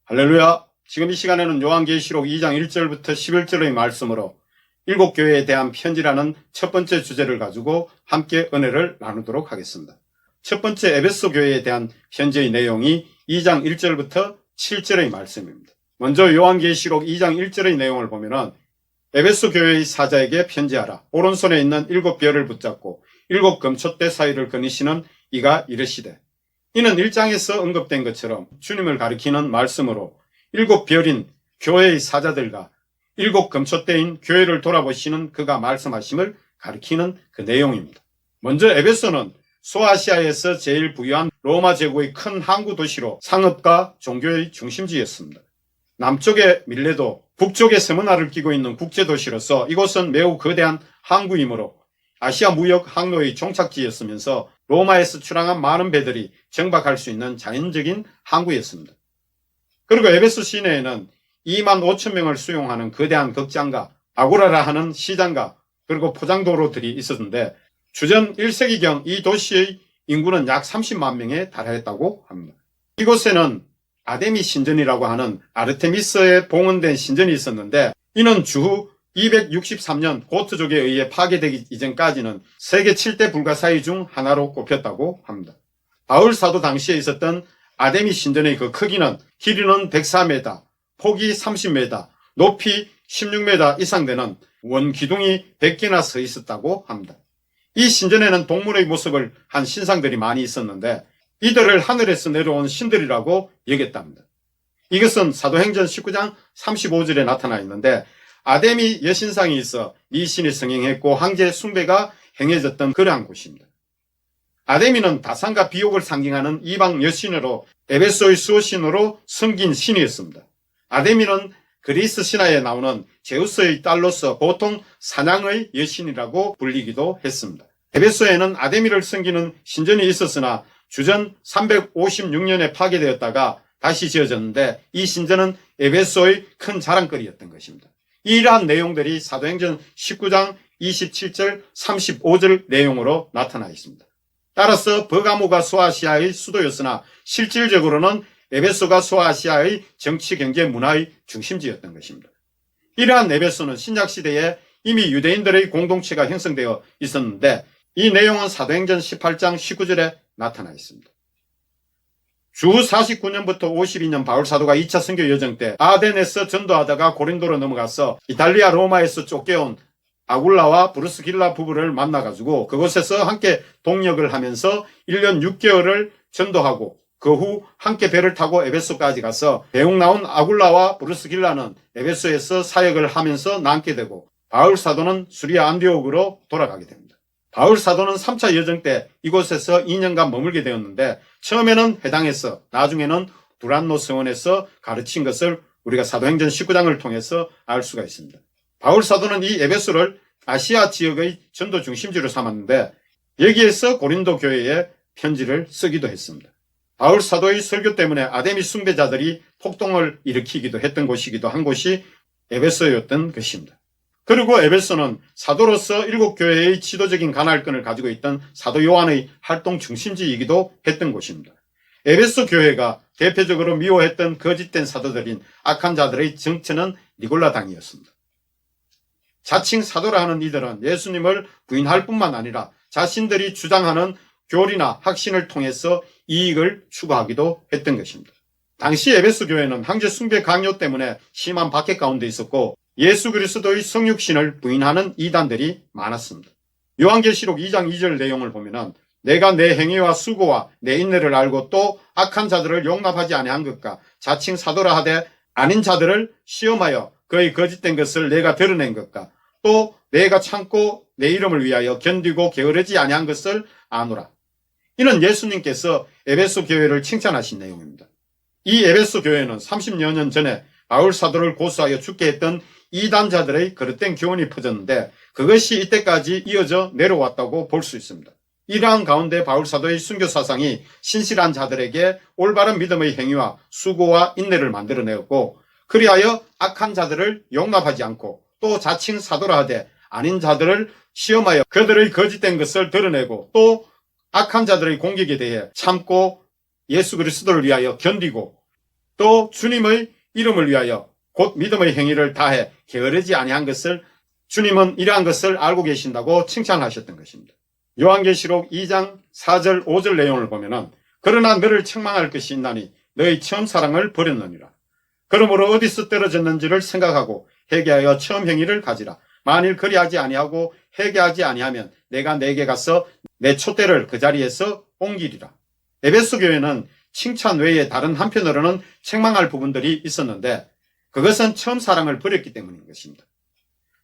할렐루야. 지금 이 시간에는 요한계시록 2장 1절부터 11절의 말씀으로 일곱 교회에 대한 편지라는 첫 번째 주제를 가지고 함께 은혜를 나누도록 하겠습니다. 첫 번째 에베소 교회에 대한 편지의 내용이 2장 1절부터 7절의 말씀입니다. 먼저 요한계시록 2장 1절의 내용을 보면은 에베소 교회의 사자에게 편지하라. 오른손에 있는 일곱 별을 붙잡고 일곱 금촛대 사이를 거니시는 이가 이르시되, 이는 1장에서 언급된 것처럼 주님을 가리키는 말씀으로 일곱 별인 교회의 사자들과 일곱 금촛대인 교회를 돌아보시는 그가 말씀하심을 가리키는 그 내용입니다. 먼저 에베소는 소아시아에서 제일 부유한 로마 제국의 큰 항구 도시로 상업과 종교의 중심지였습니다. 남쪽의 밀레도, 북쪽의 세무나를 끼고 있는 국제도시로서 이곳은 매우 거대한 항구이므로 아시아 무역 항로의 종착지였으면서 로마에서 출항한 많은 배들이 정박할 수 있는 자연적인 항구였습니다. 그리고 에베소 시내에는 2만 5천 명을 수용하는 거대한 극장과 아고라라 하는 시장과 그리고 포장도로들이 있었는데 주전 1세기경 이 도시의 인구는 약 30만 명에 달했다고 합니다. 이곳에는 아데미 신전이라고 하는 아르테미스에 봉헌된 신전이 있었는데 이는 주후 263년 고트족에 의해 파괴되기 이전까지는 세계 7대 불가사의 중 하나로 꼽혔다고 합니다. 바울 사도 당시에 있었던 아데미 신전의 그 크기는 길이는 104m, 폭이 30m, 높이 16m 이상 되는 원기둥이 100개나 서 있었다고 합니다. 이 신전에는 동물의 모습을 한 신상들이 많이 있었는데 이들을 하늘에서 내려온 신들이라고 여겼답니다. 이것은 사도행전 19장 35절에 나타나 있는데 아데미 여신상이 있어 이 신이 성행했고 황제 숭배가 행해졌던 그러한 곳입니다. 아데미는 다산과 비옥을 상징하는 이방 여신으로 에베소의 수호신으로 섬긴 신이었습니다. 아데미는 그리스 신화에 나오는 제우스의 딸로서 보통 사냥의 여신이라고 불리기도 했습니다. 에베소에는 아데미를 섬기는 신전이 있었으나 주전 356년에 파괴되었다가 다시 지어졌는데 이 신전은 에베소의 큰 자랑거리였던 것입니다. 이러한 내용들이 사도행전 19장 27절 35절 내용으로 나타나 있습니다. 따라서 버가모가 소아시아의 수도였으나 실질적으로는 에베소가 소아시아의 정치, 경제, 문화의 중심지였던 것입니다. 이러한 에베소는 신약시대에 이미 유대인들의 공동체가 형성되어 있었는데 이 내용은 사도행전 18장 19절에 나타나 있습니다. 주후 49년부터 52년 바울 사도가 2차 선교 여정 때 아덴에서 전도하다가 고린도로 넘어가서 이탈리아 로마에서 쫓겨온 아굴라와 브루스길라 부부를 만나가지고 그곳에서 함께 동역을 하면서 1년 6개월을 전도하고 그 후 함께 배를 타고 에베소까지 가서 배웅 나온 아굴라와 브루스길라는 에베소에서 사역을 하면서 남게 되고 바울 사도는 수리아 안디옥으로 돌아가게 됩니다. 바울 사도는 3차 여정 때 이곳에서 2년간 머물게 되었는데 처음에는 회당에서 나중에는 두란노 성원에서 가르친 것을 우리가 사도행전 19장을 통해서 알 수가 있습니다. 바울 사도는 이 에베소를 아시아 지역의 전도 중심지로 삼았는데 여기에서 고린도 교회에 편지를 쓰기도 했습니다. 바울 사도의 설교 때문에 아데미 숭배자들이 폭동을 일으키기도 했던 곳이기도 한 곳이 에베소였던 것입니다. 그리고 에베소는 사도로서 일곱 교회의 지도적인 관할권을 가지고 있던 사도 요한의 활동 중심지이기도 했던 곳입니다. 에베소 교회가 대표적으로 미워했던 거짓된 사도들인 악한 자들의 정체는 니골라당이었습니다. 자칭 사도라 하는 이들은 예수님을 부인할 뿐만 아니라 자신들이 주장하는 교리나 확신을 통해서 이익을 추구하기도 했던 것입니다. 당시 에베소 교회는 황제 숭배 강요 때문에 심한 박해 가운데 있었고 예수 그리스도의 성육신을 부인하는 이단들이 많았습니다. 요한계시록 2장 2절 내용을 보면은 내가 내 행위와 수고와 내 인내를 알고 또 악한 자들을 용납하지 아니한 것과 자칭 사도라 하되 아닌 자들을 시험하여 그의 거짓된 것을 내가 드러낸 것과 또 내가 참고 내 이름을 위하여 견디고 게으르지 아니한 것을 아노라. 이는 예수님께서 에베소 교회를 칭찬하신 내용입니다. 이 에베소 교회는 30여 년 전에 바울 사도를 고소하여 죽게 했던 이단자들의 그릇된 교훈이 퍼졌는데 그것이 이때까지 이어져 내려왔다고 볼 수 있습니다. 이러한 가운데 바울 사도의 순교 사상이 신실한 자들에게 올바른 믿음의 행위와 수고와 인내를 만들어내었고 그리하여 악한 자들을 용납하지 않고 또 자칭 사도라 하되 아닌 자들을 시험하여 그들의 거짓된 것을 드러내고 또 악한 자들의 공격에 대해 참고 예수 그리스도를 위하여 견디고 또 주님의 이름을 위하여 곧 믿음의 행위를 다해 게으르지 아니한 것을 주님은 이러한 것을 알고 계신다고 칭찬하셨던 것입니다. 요한계시록 2장 4절 5절 내용을 보면은 그러나 너를 책망할 것이 있나니 너의 처음 사랑을 버렸느니라. 그러므로 어디서 떨어졌는지를 생각하고 회개하여 처음 행위를 가지라. 만일 그리하지 아니하고 회개하지 아니하면 내가 내게 가서 내 촛대를 그 자리에서 옮기리라. 에베소 교회는 칭찬 외에 다른 한편으로는 책망할 부분들이 있었는데 그것은 처음 사랑을 버렸기 때문인 것입니다.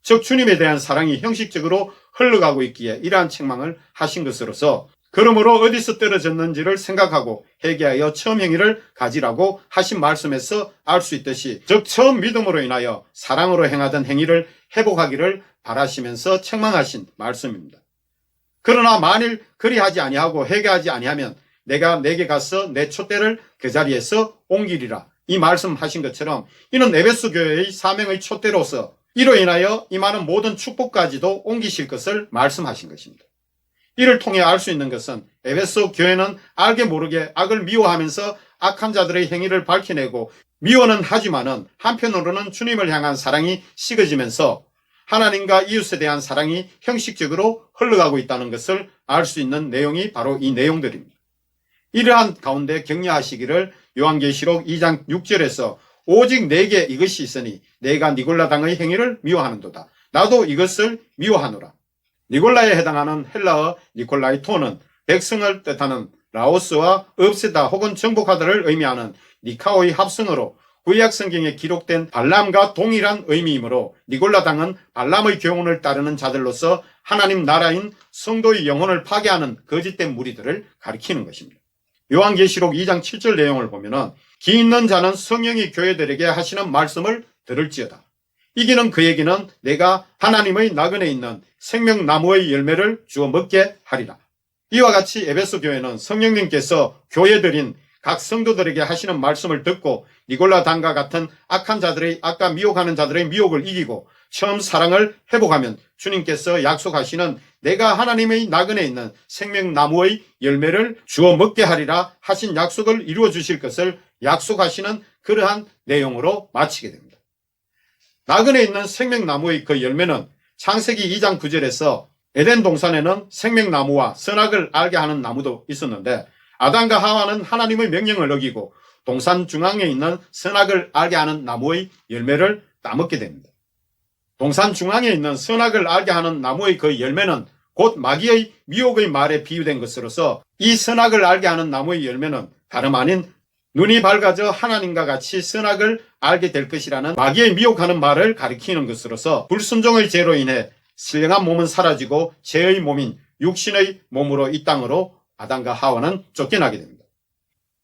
즉 주님에 대한 사랑이 형식적으로 흘러가고 있기에 이러한 책망을 하신 것으로서 그러므로 어디서 떨어졌는지를 생각하고 회개하여 처음 행위를 가지라고 하신 말씀에서 알 수 있듯이 즉 처음 믿음으로 인하여 사랑으로 행하던 행위를 회복하기를 바라시면서 책망하신 말씀입니다. 그러나 만일 그리하지 아니하고 회개하지 아니하면 내가 내게 가서 내 촛대를 그 자리에서 옮기리라. 이 말씀하신 것처럼 이는 에베소 교회의 사명의 촛대로서 이로 인하여 임하는 모든 축복까지도 옮기실 것을 말씀하신 것입니다. 이를 통해 알 수 있는 것은 에베소 교회는 알게 모르게 악을 미워하면서 악한 자들의 행위를 밝혀내고 미워는 하지만은 한편으로는 주님을 향한 사랑이 식어지면서 하나님과 이웃에 대한 사랑이 형식적으로 흘러가고 있다는 것을 알 수 있는 내용이 바로 이 내용들입니다. 이러한 가운데 격려하시기를 요한계시록 2장 6절에서 오직 내게 이것이 있으니 내가 니골라 당의 행위를 미워하는도다. 나도 이것을 미워하노라. 니골라에 해당하는 헬라어 니콜라이토는 백성을 뜻하는 라오스와 없애다 혹은 정복하다를 의미하는 니카오의 합성어로 구약 성경에 기록된 발람과 동일한 의미이므로 니골라 당은 발람의 교훈을 따르는 자들로서 하나님 나라인 성도의 영혼을 파괴하는 거짓된 무리들을 가리키는 것입니다. 요한계시록 2장 7절 내용을 보면은 기 있는 자는 성령이 교회들에게 하시는 말씀을 들을지어다. 이기는 그에게는 내가 하나님의 나그네 있는 생명나무의 열매를 주어 먹게 하리라. 이와 같이 에베소 교회는 성령님께서 교회들인 각 성도들에게 하시는 말씀을 듣고 니골라 당과 같은 악한 자들의 악과 미혹하는 자들의 미혹을 이기고 처음 사랑을 회복하면 주님께서 약속하시는 내가 하나님의 나그네 있는 생명나무의 열매를 주어 먹게 하리라 하신 약속을 이루어 주실 것을 약속하시는 그러한 내용으로 마치게 됩니다. 나그네 있는 생명나무의 그 열매는 창세기 2장 9절에서 에덴 동산에는 생명나무와 선악을 알게 하는 나무도 있었는데 아담과 하와는 하나님의 명령을 어기고 동산 중앙에 있는 선악을 알게 하는 나무의 열매를 따먹게 됩니다. 동산 중앙에 있는 선악을 알게 하는 나무의 그 열매는 곧 마귀의 미혹의 말에 비유된 것으로서 이 선악을 알게 하는 나무의 열매는 다름 아닌 눈이 밝아져 하나님과 같이 선악을 알게 될 것이라는 마귀의 미혹하는 말을 가리키는 것으로서 불순종의 죄로 인해 신령한 몸은 사라지고 죄의 몸인 육신의 몸으로 이 땅으로 아담과 하와는 쫓겨나게 됩니다.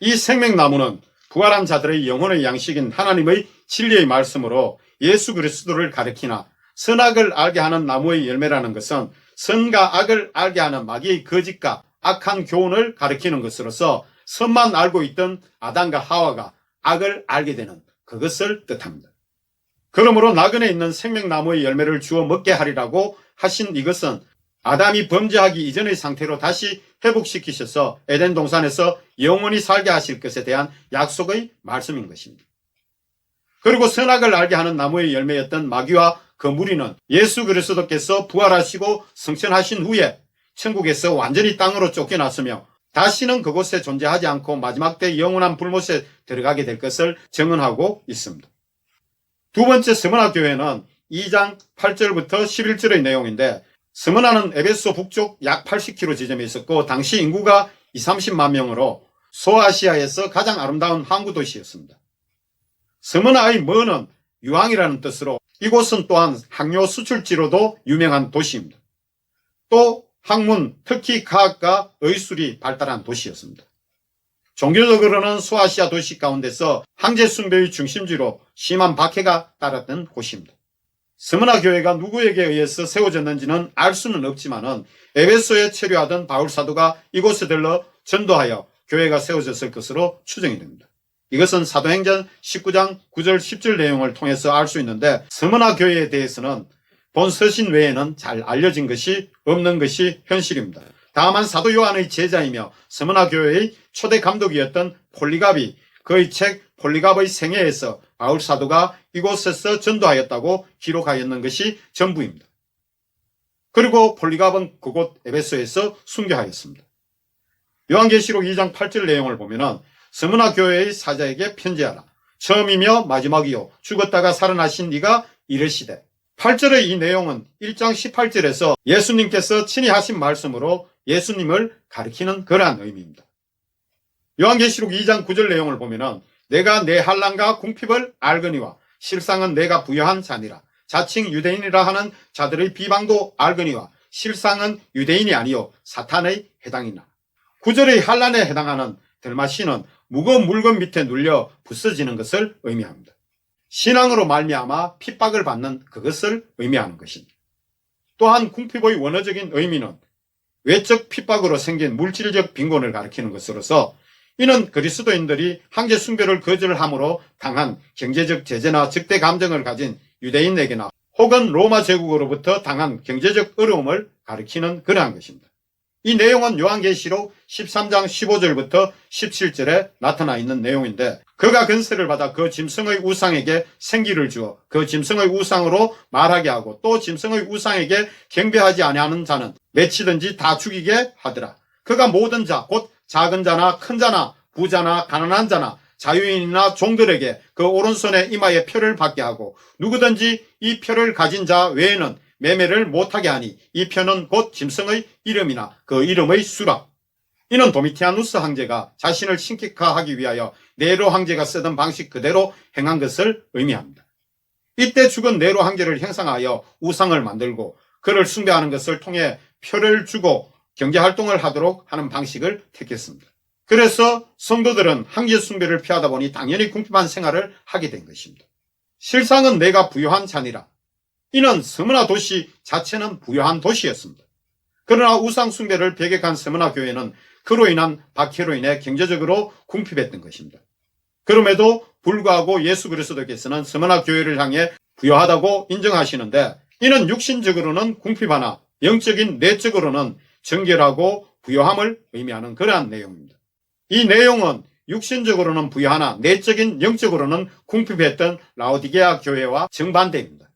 이 생명나무는 부활한 자들의 영혼의 양식인 하나님의 진리의 말씀으로 예수 그리스도를 가리키나 선악을 알게 하는 나무의 열매라는 것은 선과 악을 알게 하는 마귀의 거짓과 악한 교훈을 가리키는 것으로서 선만 알고 있던 아담과 하와가 악을 알게 되는 그것을 뜻합니다. 그러므로 나그네 있는 생명나무의 열매를 주어 먹게 하리라고 하신 이것은 아담이 범죄하기 이전의 상태로 다시 회복시키셔서 에덴 동산에서 영원히 살게 하실 것에 대한 약속의 말씀인 것입니다. 그리고 선악을 알게 하는 나무의 열매였던 마귀와 그 무리는 예수 그리스도께서 부활하시고 승천하신 후에 천국에서 완전히 땅으로 쫓겨났으며 다시는 그곳에 존재하지 않고 마지막 때 영원한 불못에 들어가게 될 것을 증언하고 있습니다. 두 번째 스무나 교회는 2장 8절부터 11절의 내용인데 스무나는 에베소 북쪽 약 80km 지점에 있었고 당시 인구가 20-30만 명으로 소아시아에서 가장 아름다운 항구 도시였습니다. 스무나의 머는 유황이라는 뜻으로 이곳은 또한 항료 수출지로도 유명한 도시입니다. 또 학문, 특히 과학과 의술이 발달한 도시였습니다. 종교적으로는 소아시아 도시 가운데서 황제 숭배의 중심지로 심한 박해가 따랐던 곳입니다. 스무나 교회가 누구에게 의해서 세워졌는지는 알 수는 없지만은 에베소에 체류하던 바울 사도가 이곳에 들러 전도하여 교회가 세워졌을 것으로 추정이 됩니다. 이것은 사도행전 19장 9절 10절 내용을 통해서 알 수 있는데 스무나 교회에 대해서는 본 서신 외에는 잘 알려진 것이 없는 것이 현실입니다. 다만 사도 요한의 제자이며 스무나 교회의 초대 감독이었던 폴리갑이 그의 책 폴리갑의 생애에서 바울 사도가 이곳에서 전도하였다고 기록하였는 것이 전부입니다. 그리고 폴리갑은 그곳 에베소에서 순교하였습니다. 요한계시록 2장 8절 내용을 보면은 스무나 교회의 사자에게 편지하라. 처음이며 마지막이요 죽었다가 살아나신 네가 이르시되. 8절의 이 내용은 1장 18절에서 예수님께서 친히 하신 말씀으로 예수님을 가리키는 그러한 의미입니다. 요한계시록 2장 9절 내용을 보면은 내가 내 환난과 궁핍을 알거니와 실상은 내가 부여한 자니라. 자칭 유대인이라 하는 자들의 비방도 알거니와 실상은 유대인이 아니요 사탄의 해당이나. 9절의 환난에 해당하는 들마시는 무거운 물건 밑에 눌려 부서지는 것을 의미합니다. 신앙으로 말미암아 핍박을 받는 그것을 의미하는 것입니다. 또한 궁핍의 원어적인 의미는 외적 핍박으로 생긴 물질적 빈곤을 가리키는 것으로서 이는 그리스도인들이 황제 숭배를 거절함으로 당한 경제적 제재나 적대 감정을 가진 유대인에게나 혹은 로마 제국으로부터 당한 경제적 어려움을 가리키는 그러한 것입니다. 이 내용은 요한계시록 13장 15절부터 17절에 나타나 있는 내용인데 그가 권세를 받아 그 짐승의 우상에게 생기를 주어 그 짐승의 우상으로 말하게 하고 또 짐승의 우상에게 경배하지 아니하는 자는 맺히든지 다 죽이게 하더라. 그가 모든 자 곧 작은 자나 큰 자나 부자나 가난한 자나 자유인이나 종들에게 그 오른손에 이마에 표를 받게 하고 누구든지 이 표를 가진 자 외에는 매매를 못하게 하니 이 표는 곧 짐승의 이름이나 그 이름의 수라. 이는 도미티아누스 황제가 자신을 신격화하기 위하여 네로 황제가 쓰던 방식 그대로 행한 것을 의미합니다. 이때 죽은 네로 황제를 형상하여 우상을 만들고 그를 숭배하는 것을 통해 표를 주고 경제활동을 하도록 하는 방식을 택했습니다. 그래서 성도들은 황제 숭배를 피하다 보니 당연히 궁핍한 생활을 하게 된 것입니다. 실상은 내가 부요한 자니라. 이는 스무나 도시 자체는 부요한 도시였습니다. 그러나 우상 숭배를 배격한 스무나 교회는 그로 인한 박해로 인해 경제적으로 궁핍했던 것입니다. 그럼에도 불구하고 예수 그리스도께서는 스무나 교회를 향해 부요하다고 인정하시는데 이는 육신적으로는 궁핍하나 영적인 내적으로는 정결하고 부요함을 의미하는 그러한 내용입니다. 이 내용은 육신적으로는 부요하나 내적인 영적으로는 궁핍했던 라오디게아 교회와 정반대입니다.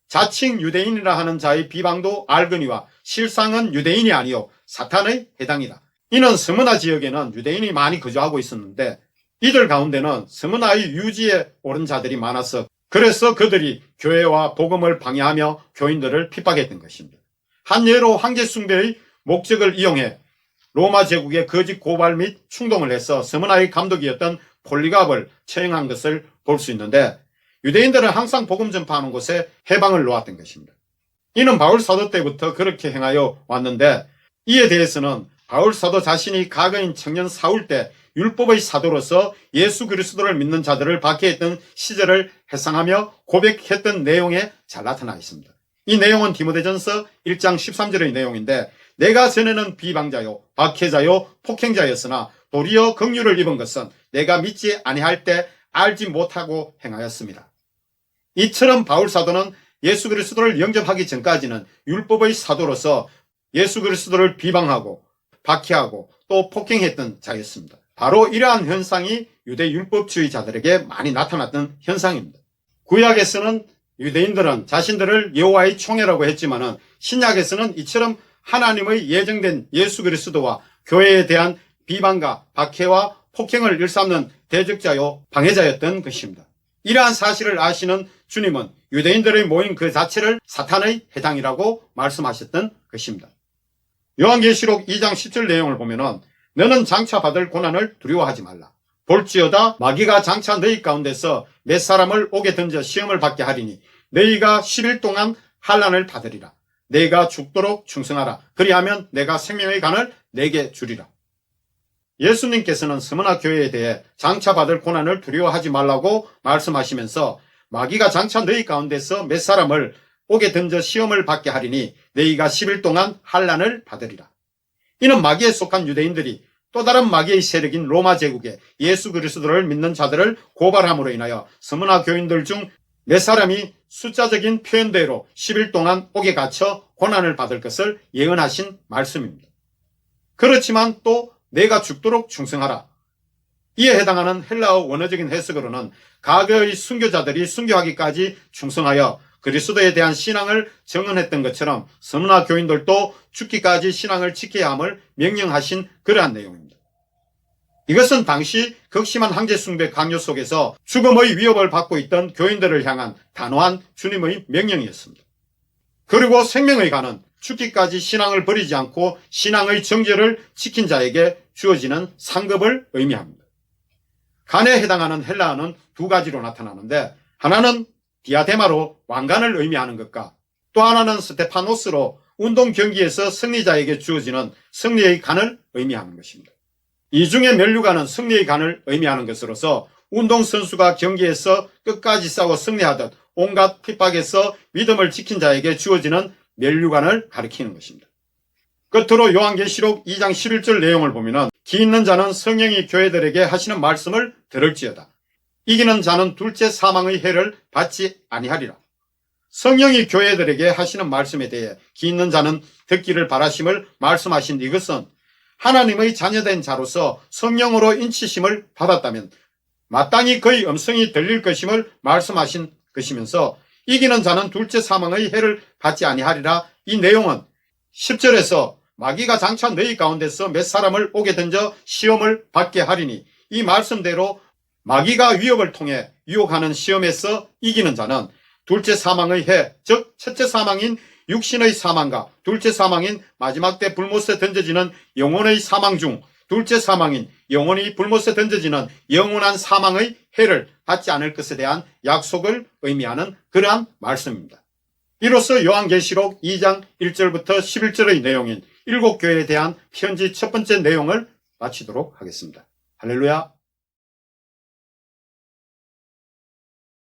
자칭 유대인이라 하는 자의 비방도 알거니와 실상은 유대인이 아니요 사탄의 해당이다. 이는 스무나 지역에는 유대인이 많이 거주하고 있었는데 이들 가운데는 스무나의 유지에 오른 자들이 많아서 그래서 그들이 교회와 복음을 방해하며 교인들을 핍박했던 것입니다. 한 예로 황제 숭배의 목적을 이용해 로마 제국의 거짓 고발 및 충동을 해서 스무나의 감독이었던 폴리갑을 처형한 것을 볼 수 있는데 유대인들은 항상 복음 전파하는 곳에 해방을 놓았던 것입니다. 이는 바울 사도 때부터 그렇게 행하여 왔는데 이에 대해서는 바울 사도 자신이 과거인 청년 사울 때 율법의 사도로서 예수 그리스도를 믿는 자들을 박해했던 시절을 회상하며 고백했던 내용에 잘 나타나 있습니다. 이 내용은 디모데전서 1장 13절의 내용인데 내가 전에는 비방자요 박해자요 폭행자였으나 도리어 긍휼을 입은 것은 내가 믿지 아니할 때 알지 못하고 행하였습니다. 이처럼 바울 사도는 예수 그리스도를 영접하기 전까지는 율법의 사도로서 예수 그리스도를 비방하고 박해하고 또 폭행했던 자였습니다. 바로 이러한 현상이 유대 율법주의자들에게 많이 나타났던 현상입니다. 구약에서는 유대인들은 자신들을 여호와의 총회라고 했지만은 신약에서는 이처럼 하나님의 예정된 예수 그리스도와 교회에 대한 비방과 박해와 폭행을 일삼는 대적자요 방해자였던 것입니다. 이러한 사실을 아시는 주님은 유대인들의 모임 그 자체를 사탄의 해당이라고 말씀하셨던 것입니다. 요한계시록 2장 10절 내용을 보면은 너는 장차 받을 고난을 두려워하지 말라. 볼지어다 마귀가 장차 너희 가운데서 몇 사람을 옥에 던져 시험을 받게 하리니 너희가 10일 동안 환난을 받으리라. 너희가 죽도록 충성하라. 그리하면 내가 생명의 간을 내게 주리라. 예수님께서는 스무나 교회에 대해 장차 받을 고난을 두려워하지 말라고 말씀하시면서 마귀가 장차 너희 가운데서 몇 사람을 옥에 던져 시험을 받게 하리니 너희가 10일 동안 환난을 받으리라. 이는 마귀에 속한 유대인들이 또 다른 마귀의 세력인 로마 제국에 예수 그리스도를 믿는 자들을 고발함으로 인하여 스무나 교인들 중 몇 사람이 숫자적인 표현대로 10일 동안 옥에 갇혀 고난을 받을 것을 예언하신 말씀입니다. 그렇지만 또 내가 죽도록 충성하라. 이에 해당하는 헬라어 원어적인 해석으로는 과거의 순교자들이 순교하기까지 충성하여 그리스도에 대한 신앙을 정언했던 것처럼 서문화 교인들도 죽기까지 신앙을 지켜야 함을 명령하신 그러한 내용입니다. 이것은 당시 극심한 황제숭배 강요 속에서 죽음의 위협을 받고 있던 교인들을 향한 단호한 주님의 명령이었습니다. 그리고 생명의 간은 죽기까지 신앙을 버리지 않고 신앙의 정죄를 지킨 자에게 주어지는 상급을 의미합니다. 간에 해당하는 헬라어는 두 가지로 나타나는데, 하나는 디아데마로 왕관을 의미하는 것과 또 하나는 스테파노스로 운동 경기에서 승리자에게 주어지는 승리의 간을 의미하는 것입니다. 이 중에 면류관은 승리의 간을 의미하는 것으로서 운동선수가 경기에서 끝까지 싸워 승리하듯 온갖 핍박에서 믿음을 지킨 자에게 주어지는 면류관을 가리키는 것입니다. 끝으로 요한계시록 2장 11절 내용을 보면 기 있는 자는 성령이 교회들에게 하시는 말씀을 들을지어다. 이기는 자는 둘째 사망의 해를 받지 아니하리라. 성령이 교회들에게 하시는 말씀에 대해 기 있는 자는 듣기를 바라심을 말씀하신 이것은 하나님의 자녀된 자로서 성령으로 인치심을 받았다면 마땅히 그의 음성이 들릴 것임을 말씀하신 것이면서 이기는 자는 둘째 사망의 해를 받지 아니하리라. 이 내용은 10절에서 마귀가 장차 너희 가운데서 몇 사람을 오게 던져 시험을 받게 하리니, 이 말씀대로 마귀가 위협을 통해 유혹하는 시험에서 이기는 자는 둘째 사망의 해, 즉 첫째 사망인 육신의 사망과 둘째 사망인 마지막 때 불못에 던져지는 영혼의 사망 중 둘째 사망인 영혼이 불못에 던져지는 영원한 사망의 해를 받지 않을 것에 대한 약속을 의미하는 그러한 말씀입니다. 이로써 요한계시록 2장 1절부터 11절의 내용인 일곱 교회에 대한 편지 첫 번째 내용을 마치도록 하겠습니다. 할렐루야.